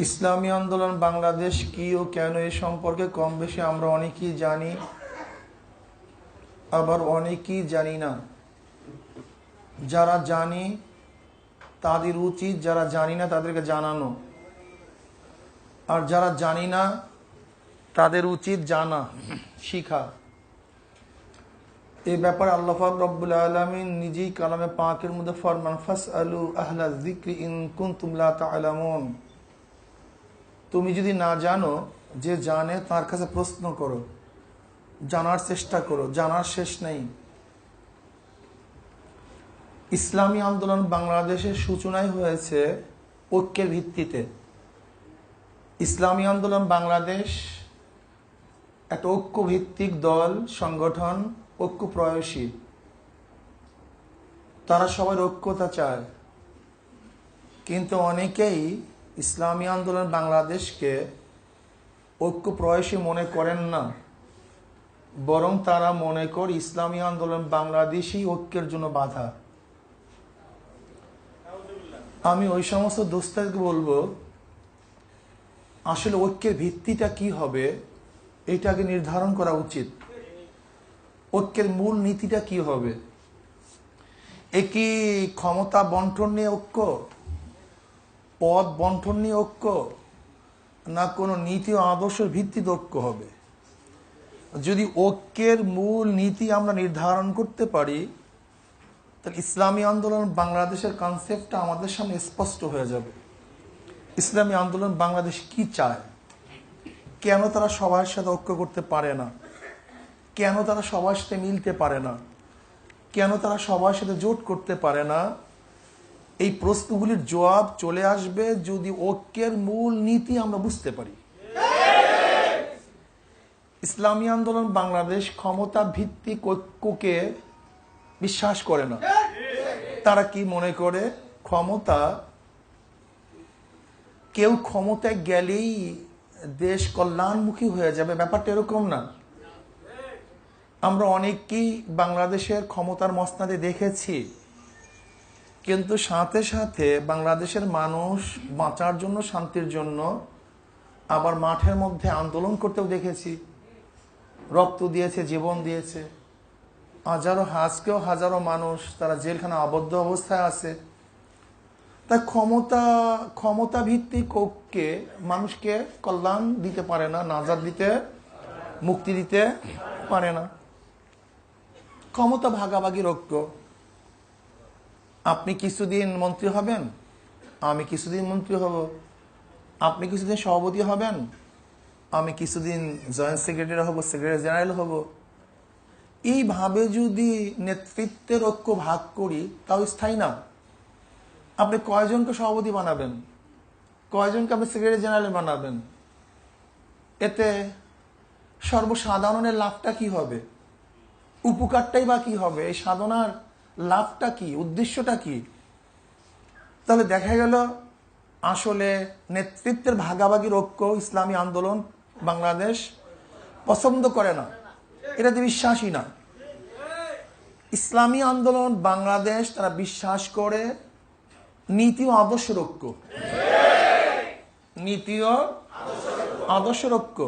ইসলামী আন্দোলন বাংলাদেশ কি ও কেন এ সম্পর্কে কম বেশি আমরা অনেকেই জানি, আবার অনেকেই জানি না। যারা জানি তাদের উচিত যারা জানি না তাদেরকে জানানো, আর যারা জানি না তাদের উচিত জানা, শিখা। এই ব্যাপারে আল্লাহ পাক রব্বুল আলামিন নিজেই কালামে পাকের মধ্যে ফরমান, ফাসআলু আহলা যিকরি ইন কুনতুম লা তা'লামুন। তুমি যদি না জানো, যে জানে তার কাছে প্রশ্ন করো, জানার চেষ্টা করো, জানার শেষ নেই। ইসলামী আন্দোলন বাংলাদেশের সূচনাই হয়েছে ঐক্যের ভিত্তিতে। ইসলামী আন্দোলন বাংলাদেশ একটা ঐক্যভিত্তিক দল, সংগঠন, ঐক্য প্রয়াসী। তারা সবাই ঐক্যতা চায়, কিন্তু অনেকেই ইসলামী আন্দোলন বাংলাদেশকে ঐক্য প্রয়াসী মনে করেন না, বরং তারা মনে করে ইসলামী আন্দোলন বাংলাদেশই ঐক্যের জন্য বাধা। আমি ওই সমস্ত দোস্তাদেরকে বলবো, আসলে ঐক্যের ভিত্তিটা কি হবে এটাকে নির্ধারণ করা উচিত। ঐক্যের মূল নীতিটা কি হবে? কি ক্ষমতা বন্টন নিয়ে ঐক্য, পদ বন্টন নিয়ে ঐক্য, না কোনো নীতি ও আদর্শের ভিত্তিতে ঐক্য হবে? যদি ঐক্যের মূল নীতি আমরা নির্ধারণ করতে পারি, তাহলে ইসলামী আন্দোলন বাংলাদেশের কনসেপ্টটা আমাদের সামনে স্পষ্ট হয়ে যাবে। ইসলামী আন্দোলন বাংলাদেশ কি চায়, কেন তারা সবার সাথে ঐক্য করতে পারে না, কেন তারা সবার সাথে মিলতে পারে না, কেন তারা সবার সাথে জোট করতে পারে না। এই প্রশ্নগুলির জবাব চলে আসবে যদি ঐক্যের মূল নীতি আমরা বুঝতে পারি। ইসলামী আন্দোলন বাংলাদেশ ক্ষমতা ভিত্তিক ঐক্যকে বিশ্বাস করে না। তারা কি মনে করে, কেউ ক্ষমতায় গেলেই দেশ কল্যাণমুখী হয়ে যাবে। ব্যাপারটা এরকম না। আমরা অনেকেই বাংলাদেশের ক্ষমতার মসনদে দেখেছি, কিন্তু সাথে সাথে বাংলাদেশের মানুষ বাঁচার জন্য, শান্তির জন্য আবার মাঠের মধ্যে আন্দোলন করতেও দেখেছি। রক্ত দিয়েছে, জীবন দিয়েছে। আজকেও হাজারো মানুষ তারা জেলখানা আবদ্ধ অবস্থায় আছে। তাই ক্ষমতা ভিত্তিক ঐক্যে মানুষকে কল্যাণ দিতে পারে না, নাজাত দিতে, মুক্তি দিতে পারে না। ক্ষমতা ভাগাভাগির ঐক্য। আপনি কিছুদিন মন্ত্রী হবেন, আমি কিছুদিন মন্ত্রী হব। আপনি কিছুদিন সভাপতি হবেন, আমি কিছুদিন জয়েন্ট সেক্রেটারি হব, সেক্রেটারি জেনারেল হব। এইভাবে যদি নেতৃত্বের ঐক্য ভাগ করি, তাও স্থায়ী না। আপনি কয়জনকে সভাপতি বানাবেন, কয়জনকে আপনি সেক্রেটারি জেনারেল বানাবেন? এতে সর্বসাধারণের লাভটা কি হবে, উপকারটাই বা কি হবে? এই সাধনার লাভটা কি, উদ্দেশ্যটা কি? তাহলে দেখা গেল আসলে নেতৃত্বের ভাগাভাগির ঐক্য ইসলামী আন্দোলন বাংলাদেশ পছন্দ করে না, এটাতে বিশ্বাসী না। ইসলামী আন্দোলন বাংলাদেশ তারা বিশ্বাস করে নীতি ও আদর্শের ঐক্য। নীতি ও আদর্শের ঐক্য।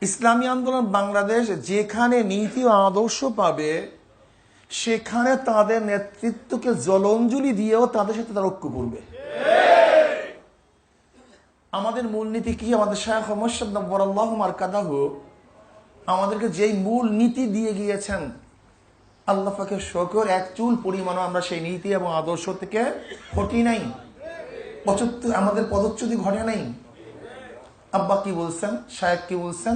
ইসলামী আন্দোলন বাংলাদেশ যেখানে নীতি ও আদর্শ পাবে, সেখানে তাদের নেতৃত্বকে জলাঞ্জলি দিয়েও তাদের সাথে তারা ঐক্য করবে। আমাদের মূলনীতি কি? আমাদের শায়খ মুর্শিদ নব্বরাল্লাহু মারকাদাহু আমাদেরকে যেই মূল নীতি দিয়ে গিয়েছেন, আল্লাহ পাকের শুকর, এক চুল পরিমাণও আমরা সেই নীতি এবং আদর্শ থেকে হটি নাই, আমাদের পদচ্যুতি ঘটে নাই। আব্বা কি বলছেন, শায়েখ কি বলছেন,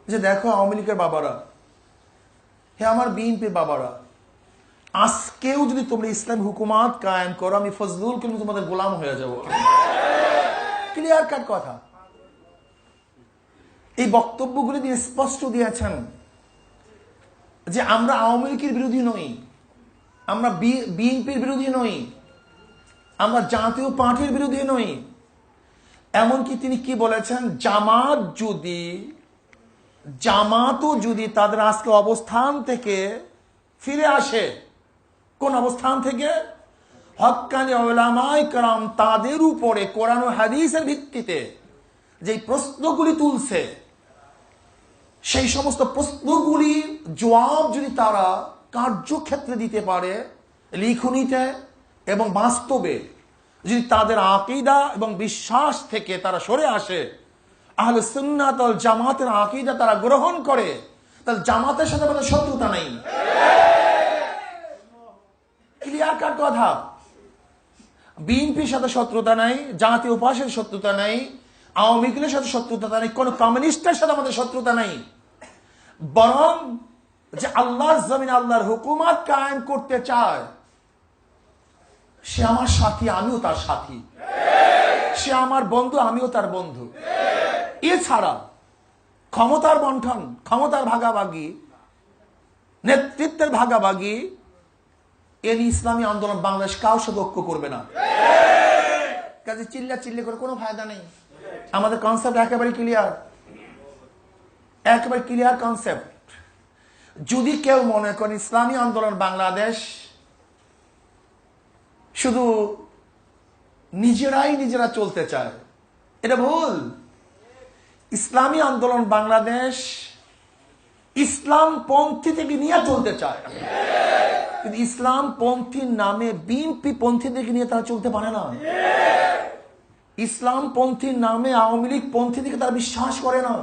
যে দেখো আওয়ামী লীগের বাবারা, হে আমার বিএনপির বাবারা, আজকেও যদি তোমরা ইসলাম হুকুমাত কায়েম করো, আমি ফজলুল কিন্তু তোমাদের গোলাম হয়ে যাব। ক্লিয়ার কাট কথা। এই বক্তব্যগুলি দিয়ে স্পষ্ট দিয়েছেন যে আমরা আওয়ামী লীগের বিরোধী নই, আমরা বিএনপির বিরোধী নই, আমরা জাতীয় পার্টির বিরোধী নই। এমনকি তিনি কি বলেছেন, জামাতও যদি তাদের আজকে অবস্থান থেকে ফিরে আসে, কোন অবস্থান থেকে? হক্কানি উলামায়ে কেরাম তাদের উপরে কোরআন ও হাদিসের ভিত্তিতে যে প্রশ্নগুলি তুলছে, সেই সমস্ত প্রশ্নগুলি জবাব যদি তারা কার্যক্ষেত্রে দিতে পারে, লিখনিতে এবং বাস্তবে যদি তাদের আকীদা এবং বিশ্বাস থেকে তারা সরে আসে, আহলে সুন্নাত ওয়াল জামাতের আকীদা তারা গ্রহণ করে, তাহলে জামাতের সাথে আমাদের শত্রুতা নেই। ক্লিয়ার কাট কথা। বিএনপির সাথে শত্রুতা নাই, জাতীয় পার্টির শত্রুতা নাই, আওয়ামী লীগের সাথে শত্রুতা নাই, কোন কমিউনিস্টের সাথে আমাদের শত্রুতা নাই। বরং যে আল্লাহর জমিনে আল্লাহর হুকুমত কায়েম করতে চায়, সে আমার সাথী, আমিও তার সাথী, সে আমার বন্ধু, আমিও তার বন্ধু। এছাড়া ক্ষমতার বন্টন, ক্ষমতার ভাগাভাগি, নেতৃত্বের ভাগাভাগি, এর ইসলামী আন্দোলন বাংলাদেশ কারোর সাথে ঐক্য করবে না। কাজে চিল্লা চিল্লি করে কোনো ফায়দা নেই। আমাদের কনসেপ্ট একেবারে ক্লিয়ার, একেবারে ক্লিয়ার কনসেপ্ট। যদি কেউ মনে করেন ইসলামী আন্দোলন বাংলাদেশ শুধু নিজেরা চলতে চায়, এটা ভুল। ইসলামী আন্দোলন বাংলাদেশ ইসলাম পন্থী থেকে নিয়ে চলতে চায়, কিন্তু ইসলাম পন্থীর নামে বিএনপি পন্থীদেরকে নিয়ে তারা চলতে পারে না। ইসলাম পন্থীর নামে আওয়ামী লীগ পন্থী থেকে তারা বিশ্বাস করে না।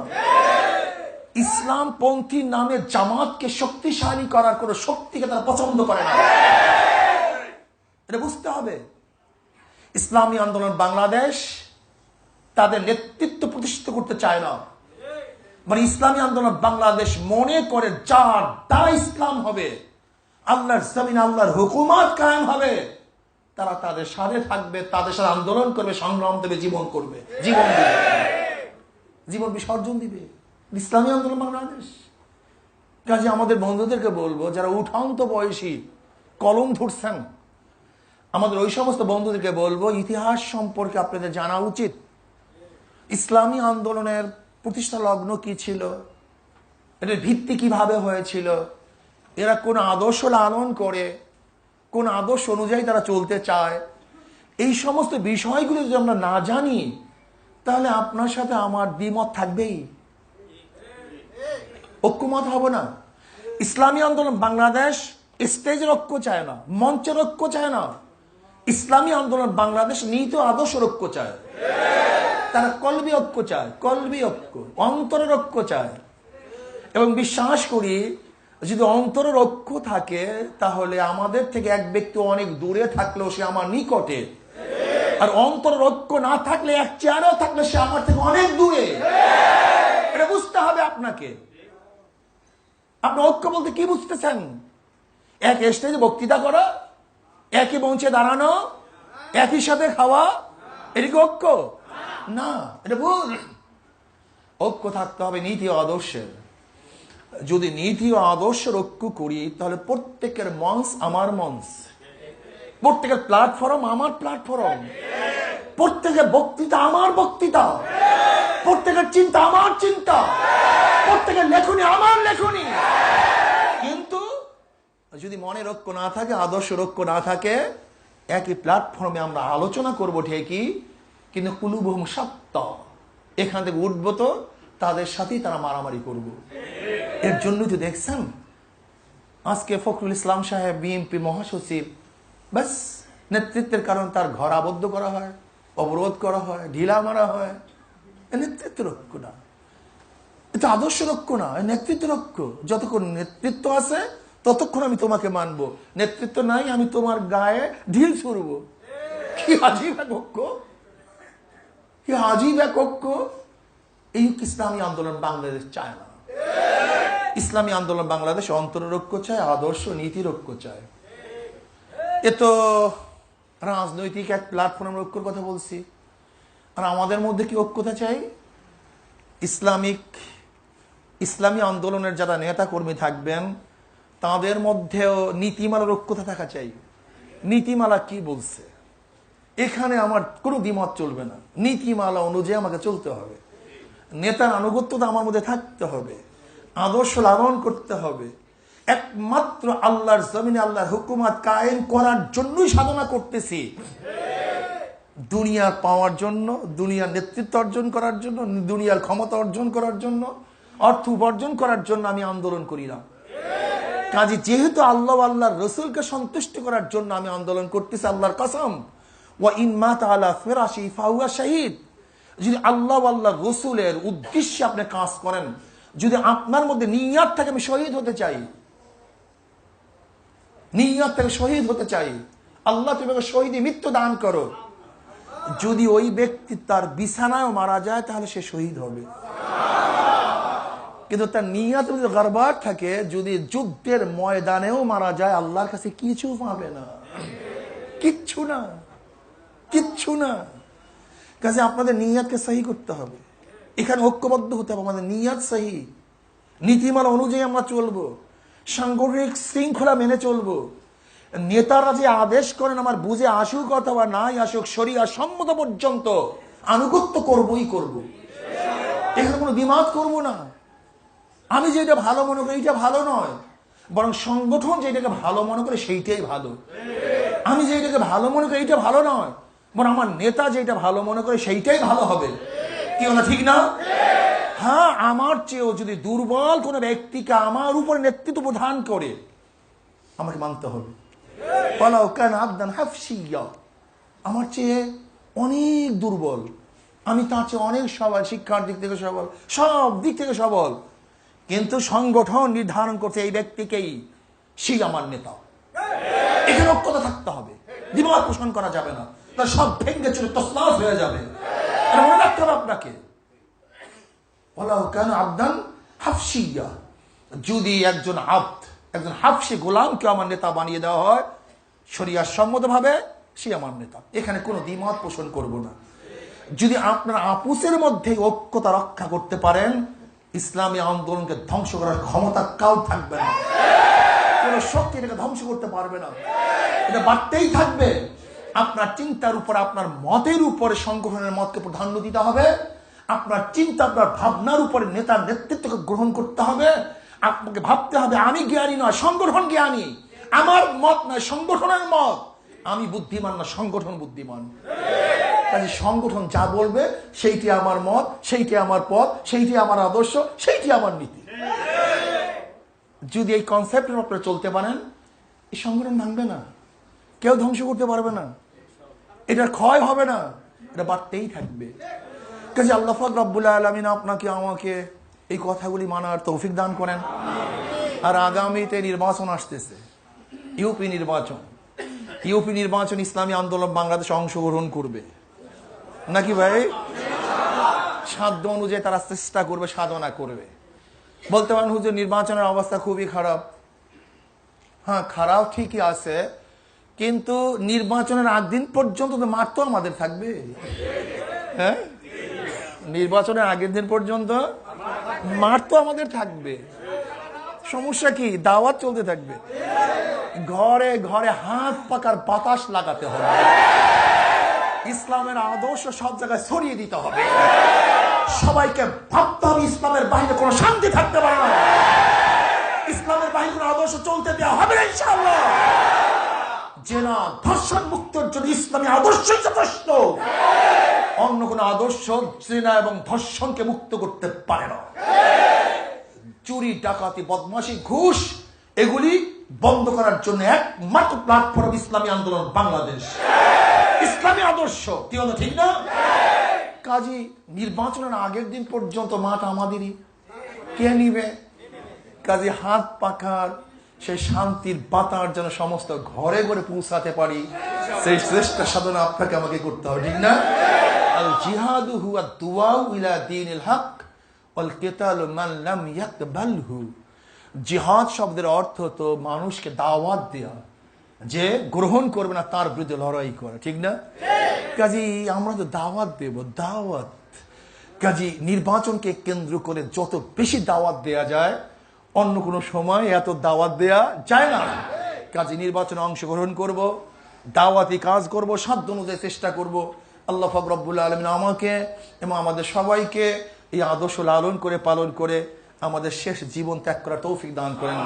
ইসলাম পন্থীর নামে জামাতকে শক্তিশালী করার কোন শক্তিকে তারা পছন্দ করে না। এটা বুঝতে হবে। ইসলামী আন্দোলন বাংলাদেশ তাদের নেতৃত্ব প্রতিষ্ঠিত করতে চায় না, মানে ইসলামী আন্দোলন বাংলাদেশ মনে করে যার দ্বারা ইসলাম হবে, আল্লাহর জমিন আল্লাহর হুকুমত কায়েম হবে, তারা তাদের সাথে থাকবে, তাদের সাথে আন্দোলন করবে, সংগ্রাম দেবে, জীবন করবে, জীবন দিবে, জীবন বিসর্জন দিবে। ইসলামী আন্দোলন বাংলাদেশ। কাজে আমাদের বন্ধুদেরকে বলবো, যারা উঠান্ত বয়সী কলম ধরছেন, আমাদের ওই সমস্ত বন্ধুদেরকে বলবো, ইতিহাস সম্পর্কে আপনাদের জানা উচিত। ইসলামী আন্দোলনের প্রতিষ্ঠা লগ্ন কি ছিল, এটার ভিত্তি কিভাবে হয়েছিল, এরা কোন আদর্শ লালন করে, কোন আদর্শ অনুযায়ী তারা চলতে চায়, এই সমস্ত বিষয়গুলো যদি আমরা না জানি, তাহলে আপনার সাথে আমার দ্বিমত থাকবেই, ঐক্যমত হব না। ইসলামী আন্দোলন বাংলাদেশ স্টেজের ঐক্য চায় না, মঞ্চের ঐক্য চায় না। ইসলামী আন্দোলন বাংলাদেশ নীতি আদর্শ ঐক্য চায়। তারা কলবি ঐক্য চায়, কলবি ঐক্য, অন্তরের ঐক্য চায়। এবং বিশ্বাস করি, যদি অন্তরের ঐক্য থাকে, তাহলে আমাদের থেকে এক ব্যক্তি অনেক দূরে থাকলেও সে আমার নিকটে, আর অন্তরের ঐক্য না থাকলে, এক চেয়ারেও থাকলে সে আমার থেকে অনেক দূরে। এটা বুঝতে হবে আপনাকে। আপনি ঐক্য বলতে কি বুঝতেছেন? এক স্টেজে বক্তৃতা করা, একই মঞ্চে দাঁড়ানো, একই সাথে খাওয়া, এটা কি ঐক্য? না, এটা ভুল। ঐক্য থাকতে হবে নীতি ও আদর্শের। যদি নীতি ও আদর্শের ঐক্য করি, তাহলে প্রত্যেকের মঞ্চ আমার মঞ্চ, প্রত্যেকের প্ল্যাটফর্ম আমার প্ল্যাটফর্ম, প্রত্যেকের বক্তৃতা আমার বক্তৃতা, প্রত্যেকের চিন্তা আমার চিন্তা, প্রত্যেকের লেখনী আমার লেখনী। কিন্তু যদি মনের ঐক্য না থাকে, আদর্শের ঐক্য না থাকে, একই প্ল্যাটফর্মে আমরা আলোচনা করব ঠিকই, কিন্তু কুলুবহুম শাত্তা, এখান থেকে উঠবো তো তাদের সাথেই তারা মারামারি করব। এর জন্যই তো দেখছেন আজকে ফখরুল ইসলাম সাহেব বিএনপি মহাসচিব, ব্যাস নেতৃত্বের কারণে তার ঘর আবদ্ধ করা হয়, অবরোধ করা হয়, ঢিলা মারা হয়। নেতৃত্বের ঐক্য না, এটা আদর্শের ঐক্য না, নেতৃত্বের ঐক্য। যতক্ষণ নেতৃত্ব আছে ততক্ষণ আমি তোমাকে মানবো, নেতৃত্ব নাই আমি তোমার গায়ে ঢিল ছুড়ব। কি আজীব এক ঐক্য, কি আজীব এক ঐক্য। এই ইসলামী আন্দোলন বাংলাদেশ চায় না। ইসলামী আন্দোলন বাংলাদেশ অন্তরের ঐক্য চায়, আদর্শ নীতির ঐক্য চায়। এ তো রাজনৈতিক এক প্ল্যাটফর্মের ঐক্যের কথা বলছি। আর আমাদের মধ্যে কি ঐক্যতা চাই? ইসলামী আন্দোলনের যারা নেতা কর্মী থাকবেন, তাদের মধ্যেও নীতিমালার ঐক্যতা থাকা চাই। নীতিমালা কি বলছে, এখানে আমার কোনো দ্বিমত চলবে না। নীতিমালা অনুযায়ী আমাকে চলতে হবে, নেতার আনুগত্যতা আমার মধ্যে থাকতে হবে, আদর্শ লালন করতে হবে। একমাত্র আল্লাহর জমিনে আল্লাহর হুকুমত কায়েম করার জন্যই সাধনা করতেছি। দুনিয়ার পাওয়ার জন্য, দুনিয়ার নেতৃত্ব অর্জন করার জন্য, দুনিয়ার ক্ষমতা অর্জন করার জন্য, অর্থ উপার্জন করার জন্য আমি আন্দোলন করি না। কাজে যেহেতু আল্লাহর রসুলকে সন্তুষ্ট করার জন্য আমি আন্দোলন করতেছি, আল্লাহর কসম, ওয়া ইন মাতা আলা ফিরাশি ফাহুয়া শাহীদ, যদি আল্লাহর রসুলের উদ্দেশ্যে আপনি কাজ করেন, যদি আপনার মধ্যে নিয়ত থাকে আমি শহীদ হতে চাই, নিয়ত থেকে শহীদ হতে চাই, আল্লাহ তুমি শহীদে মৃত্যু দান করো, যদি ওই ব্যক্তি তার বিছানায় মারা যায় তাহলে সে শহীদ হবে। কিন্তু তার নিয়ত যদি গড়বড় থাকে, যদি যুদ্ধের ময়দানেও মারা যায়, আল্লাহর কাছে কিছু পাবে না, কিচ্ছু না, কিচ্ছু না। কাজে আপনাদের নিয়তকে সহি করতে হবে, এখানে ঐক্যবদ্ধ হতে হবে, আমাদের নিয়ত সহি, নীতিমালা অনুযায়ী আমরা চলবো, সাংগঠনিক শৃঙ্খলা মেনে চলবো। নেতারা যে আদেশ করেন আমার বুঝে আসুক অথবা নাই আসুক, শরিয়া সম্মত পর্যন্ত আনুগত্য করবই করব, এখানে কোনো দ্বিমত করব না। আমি যেটা ভালো মনে করি এটা ভালো নয়, বরং সংগঠন যেটাকে ভালো মনে করে সেইটাই ভালো। আমি যেটাকে ভালো মনে করি এটা ভালো নয়, বরং আমার নেতা যেটা ভালো মনে করে সেইটাই ভালো হবে। কি বলা ঠিক না? হ্যাঁ, আমার চেয়েও যদি দুর্বল কোনো ব্যক্তিকে আমার উপরে নেতৃত্ব প্রদান করে আমাকে মানতে হবে। আমার চেয়ে অনেক দুর্বল, আমি তার চেয়ে অনেক সবল, শিক্ষার দিক থেকে সবল, সব দিক থেকে সবল, কিন্তু সংগঠন নির্ধারণ করছে এই ব্যক্তিকেই সেই আমার নেতা। এখানে ঐক্যতা থাকতে হবে, দ্বিমত পোষণ করা যাবে না, তার সব ভেঙ্গে চলে তছনছ হয়ে যাবে। মনে রাখতে হবে আপনাকে, যদি একজন হাফসি গোলামকে আমার নেতা বানিয়ে দেওয়া হয় শরিয়ার সম্মত ভাবে, সে আমার নেতা, এখানে কোনো দ্বিমত পোষণ করব না। যদি আপনারা আপুসের মধ্যে ঐক্যতা রক্ষা করতে পারেন, ইসলামী আন্দোলনকে ধ্বংস করার ক্ষমতা কাউ থাকবে না, কোন শক্তি এটাকে ধ্বংস করতে পারবে না, এটা বাড়তেই থাকবে। আপনার চিন্তার উপর, আপনার মতের উপরে সংগঠনের মতকে প্রাধান্য দিতে হবে, আপনার চিন্তা, আপনার ভাবনার উপরে নেতার নেতৃত্বকে গ্রহণ করতে হবে। আপনাকে ভাবতে হবে আমি জ্ঞানী নয়, সংগঠন জ্ঞানী, আমার মত নয় সংগঠনের মত, আমি বুদ্ধিমান না সংগঠন বুদ্ধিমান। কাজে সংগঠন যা বলবে সেইটি আমার মত, সেইটি আমার পথ, সেইটি আমার আদর্শ, সেইটি আমার নীতি। যদি এই কনসেপ্টের উপরে চলতে পারেন, এই সংগঠন ভাঙবে না, কেউ ধ্বংস করতে পারবে না, এটার ক্ষয় হবে না, এটা বাড়তেই থাকবে। কাজে আল্লাহ পাক রব্বুল আলামিন আপনাকে আমাকে এই কথাগুলি মানার তৌফিক দান করেন। আর আগামীতে নির্বাচন আসতেছে, ইউপি নির্বাচন। ইউপি নির্বাচন ইসলামী আন্দোলন বাংলাদেশ অংশগ্রহণ করবে নাকি ভাই? সাধ্য অনুযায়ী তারা চেষ্টা করবে, সাধনা করবে। বলতে পারেন হুজুর নির্বাচনের অবস্থা খুবই খারাপ। হ্যাঁ, খারাপ ঠিকই আছে, কিন্তু নির্বাচনের আগ দিন পর্যন্ত তো মাঠ তো আমাদের থাকবে। হ্যাঁ, নির্বাচনের আগের দিন পর্যন্ত মাঠ তো আমাদের থাকবে। সমস্যা কি? দাওয়াত চলতে থাকবে, ঘরে ঘরে হাত পাকার বাতাস লাগাতে হবে, ইসলামের আদর্শ সব জায়গায় ছড়িয়ে দিতে হবে, সবাইকে ভাবতে হবে ইসলামের বাহিরে কোনো শান্তি থাকতে পারে না, ইসলামের বাহিরে কোনো আদর্শ চলতে দেওয়া হবে না ইনশাআল্লাহ। জেনা ধর্ষণ মুক্তের জন্য ইসলামী আদর্শই যথেষ্ট, অন্য কোন আদর্শ জেনা এবং ধর্ষণকে মুক্ত করতে পারে না। চুরি, ডাকাতি, বদমাশি, ঘুষ এগুলি বন্ধ করার জন্য একমাত্র প্ল্যাটফর্ম ইসলামী আন্দোলন বাংলাদেশ, ইসলামী আদর্শ। কি হলো ঠিক না? কাজী নির্বাচনের আগের দিন পর্যন্ত মাঠ আমাদেরই, কে নিবে? কাজী হাত পাখার সেই শান্তির বাতার যেন সমস্ত ঘরে ঘরে পৌঁছাতে পারি, সেই চেষ্টা সাধনা আপনাকে আমাকে করতে হবে, ঠিক না? আল জিহাদু হুয়া দুআউ ইলা দীনিল হক ওয়াল কিতালু মান লাম ইয়াকবালহু। জিহাদ শব্দের অর্থ তো মানুষকে দাওয়াত দেয়া, যে গ্রহণ করবে না তার বিরুদ্ধে লড়াই করা, ঠিক না? কাজী আমরা তো দাওয়াত দেব, দাওয়াত। কাজী নির্বাচনকে কেন্দ্র করে যত বেশি দাওয়াত দেয়া যায়, অন্য কোনো সময় এত দাওয়াত দেয়া যায় না। কাজী নির্বাচনে অংশগ্রহণ করব, দাওয়াতি কাজ করব, সাধ্য অনুযায়ী চেষ্টা করব। আল্লাহ পাক রব্বুল আলামিন আমাকে এবং আমাদের সবাইকে এই আদর্শ লালন করে পালন করে আমাদের শেষ জীবন ত্যাগ করার তৌফিক দান করেন।